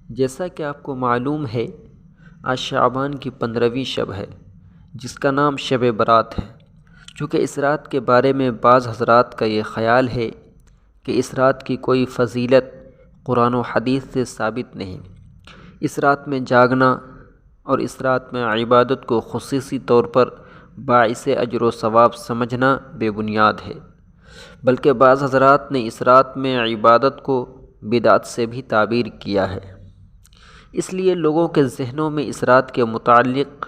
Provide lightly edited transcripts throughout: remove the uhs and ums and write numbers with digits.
جیسا کہ آپ کو معلوم ہے، آج شعبان کی 15ویں شب ہے جس کا نام شب برات ہے۔ چونکہ اس رات کے بارے میں بعض حضرات کا یہ خیال ہے کہ اس رات کی کوئی فضیلت قرآن و حدیث سے ثابت نہیں۔ اس رات میں جاگنا اور اس رات میں عبادت کو خصوصی طور پر باعث اجر و ثواب سمجھنا بے بنیاد ہے، بلکہ بعض حضرات نے اس رات میں عبادت کو بدعت سے بھی تعبیر کیا ہے۔ اس لیے لوگوں کے ذہنوں میں اس رات کے متعلق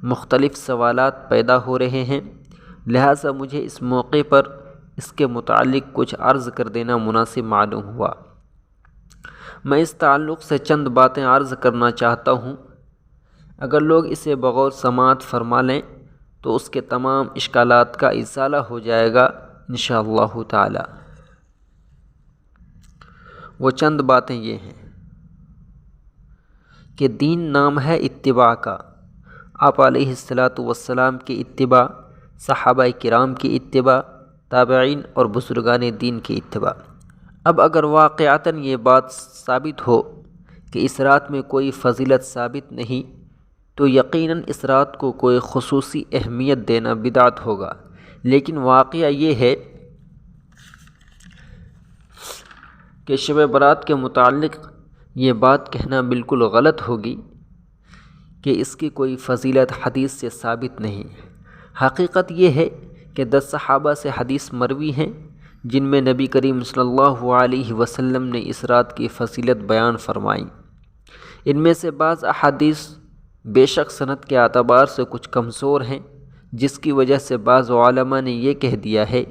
مختلف سوالات پیدا ہو رہے ہیں، لہٰذا مجھے اس موقع پر اس کے متعلق کچھ عرض کر دینا مناسب معلوم ہوا۔ میں اس تعلق سے چند باتیں عرض کرنا چاہتا ہوں، اگر لوگ اسے بغور سماعت فرما لیں تو اس کے تمام اشکالات کا ازالہ ہو جائے گا انشاءاللہ تعالی۔ وہ چند باتیں یہ ہیں کہ دین نام ہے اتباع کا، آپ علیہ الصلاۃ کی اتباع، صحابہ کرام کی اتباع، تابعین اور بزرگان دین کی اتباع۔ اب اگر واقعتاً یہ بات ثابت ہو کہ اس رات میں کوئی فضیلت ثابت نہیں، تو یقیناً اس رات کو کوئی خصوصی اہمیت دینا بدعت ہوگا، لیکن واقعہ یہ ہے کہ شب برات کے متعلق یہ بات کہنا بالکل غلط ہوگی کہ اس کی کوئی فضیلت حدیث سے ثابت نہیں۔ حقیقت یہ ہے کہ 10 صحابہ سے حدیث مروی ہیں جن میں نبی کریم صلی اللہ علیہ وسلم نے اس رات کی فضیلت بیان فرمائی۔ ان میں سے بعض احادیث بے شک سند کے اعتبار سے کچھ کمزور ہیں، جس کی وجہ سے بعض علماء نے یہ کہہ دیا ہے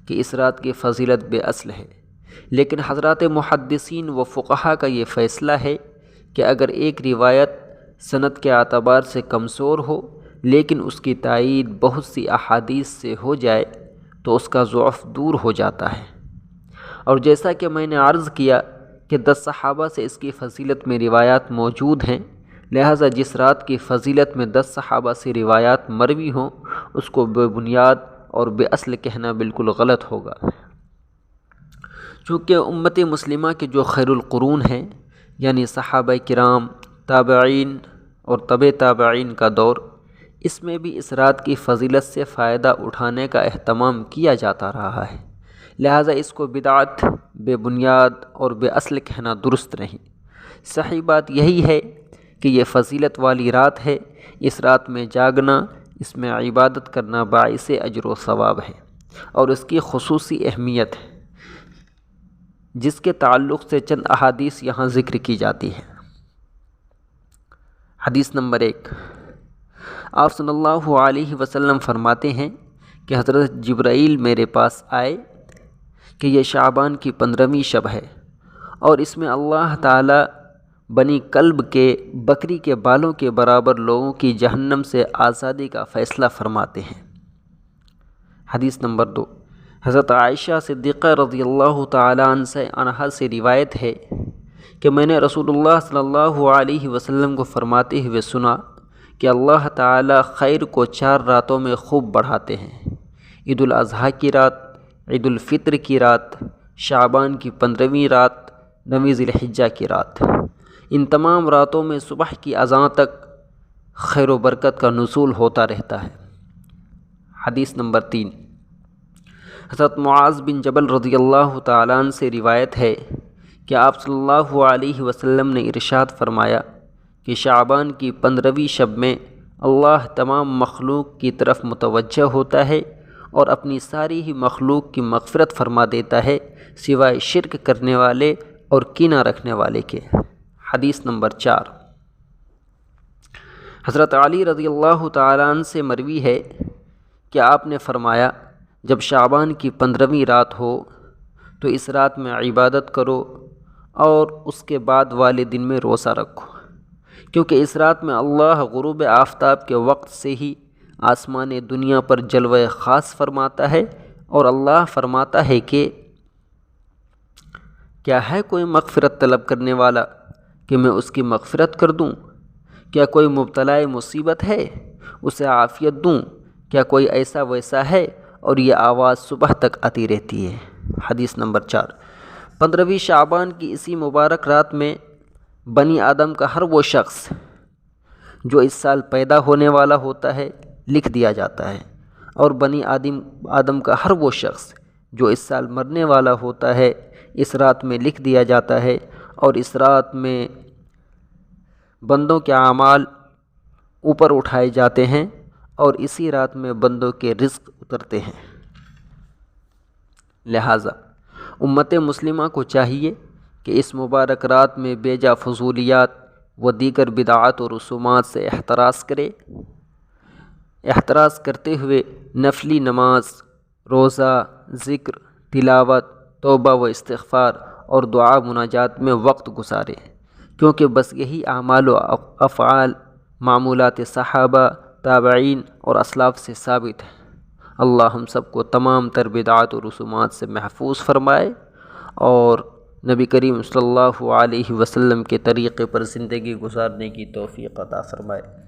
کہ اس رات کی فضیلت بے اصل ہے، لیکن حضرات محدثین و فقہاء کا یہ فیصلہ ہے کہ اگر ایک روایت سند کے اعتبار سے کمزور ہو لیکن اس کی تائید بہت سی احادیث سے ہو جائے تو اس کا ضعف دور ہو جاتا ہے۔ اور جیسا کہ میں نے عرض کیا کہ 10 صحابہ سے اس کی فضیلت میں روایات موجود ہیں، لہٰذا جس رات کی فضیلت میں 10 صحابہ سے روایات مروی ہوں اس کو بے بنیاد اور بے اصل کہنا بالکل غلط ہوگا۔ چونکہ امت مسلمہ کے جو خیر القرون ہیں، یعنی صحابہ کرام، تابعین اور تبع تابعین کا دور، اس میں بھی اس رات کی فضیلت سے فائدہ اٹھانے کا اہتمام کیا جاتا رہا ہے، لہٰذا اس کو بدعت، بے بنیاد اور بے اصل کہنا درست نہیں۔ صحیح بات یہی ہے کہ یہ فضیلت والی رات ہے، اس رات میں جاگنا، اس میں عبادت کرنا باعث اجر و ثواب ہے اور اس کی خصوصی اہمیت ہے، جس کے تعلق سے چند احادیث یہاں ذکر کی جاتی ہیں۔ حدیث نمبر 1، آپ صلی اللہ علیہ وسلم فرماتے ہیں کہ حضرت جبرائیل میرے پاس آئے کہ یہ شعبان کی 15ویں شب ہے اور اس میں اللہ تعالی بنی کلب کے بکری کے بالوں کے برابر لوگوں کی جہنم سے آزادی کا فیصلہ فرماتے ہیں۔ حدیث نمبر 2، حضرت عائشہ صدیقہ رضی اللہ تعالی عنہا سے روایت ہے کہ میں نے رسول اللہ صلی اللہ علیہ وسلم کو فرماتے ہوئے سنا کہ اللہ تعالی خیر کو 4 راتوں میں خوب بڑھاتے ہیں: عید الاضحیٰ کی رات، عید الفطر کی رات، شعبان کی 15ویں رات، 9 ذی الحجہ کی رات۔ ان تمام راتوں میں صبح کی اذان تک خیر و برکت کا نزول ہوتا رہتا ہے۔ حدیث نمبر 3، حضرت معاذ بن جبل رضی اللہ تعالیٰ عنہ سے روایت ہے کہ آپ صلی اللہ علیہ وسلم نے ارشاد فرمایا کہ شعبان کی 15ویں شب میں اللہ تمام مخلوق کی طرف متوجہ ہوتا ہے اور اپنی ساری ہی مخلوق کی مغفرت فرما دیتا ہے سوائے شرک کرنے والے اور کینہ رکھنے والے کے۔ حدیث نمبر 4، حضرت علی رضی اللہ تعالیٰ عنہ سے مروی ہے کہ آپ نے فرمایا جب شعبان کی 15ویں رات ہو تو اس رات میں عبادت کرو اور اس کے بعد والے دن میں روزہ رکھو، کیونکہ اس رات میں اللہ غروب آفتاب کے وقت سے ہی آسمان دنیا پر جلوہ خاص فرماتا ہے اور اللہ فرماتا ہے کہ کیا ہے کوئی مغفرت طلب کرنے والا کہ میں اس کی مغفرت کر دوں؟ کیا کوئی مبتلا مصیبت ہے اسے عافیت دوں؟ کیا کوئی ایسا ویسا ہے؟ اور یہ آواز صبح تک آتی رہتی ہے۔ حدیث نمبر 4، 15ویں شعبان کی اسی مبارک رات میں بنی آدم کا ہر وہ شخص جو اس سال پیدا ہونے والا ہوتا ہے لکھ دیا جاتا ہے، اور بنی آدم کا ہر وہ شخص جو اس سال مرنے والا ہوتا ہے اس رات میں لکھ دیا جاتا ہے، اور اس رات میں بندوں کے اعمال اوپر اٹھائے جاتے ہیں، اور اسی رات میں بندوں کے رزق اترتے ہیں۔ لہٰذا امت مسلمہ کو چاہیے کہ اس مبارک رات میں بے جا فضولیات و دیگر بدعات و رسومات سے احتراز کرے، احتراز کرتے ہوئے نفلی نماز، روزہ، ذکر، تلاوت، توبہ و استغفار اور دعا مناجات میں وقت گزارے، کیونکہ بس یہی اعمال و افعال معمولات صحابہ، تابعین اور اسلاف سے ثابت ہے۔ اللہ ہم سب کو تمام تر بدعات و رسومات سے محفوظ فرمائے، اور نبی کریم صلی اللہ علیہ وسلم کے طریقے پر زندگی گزارنے کی توفیق عطا فرمائے۔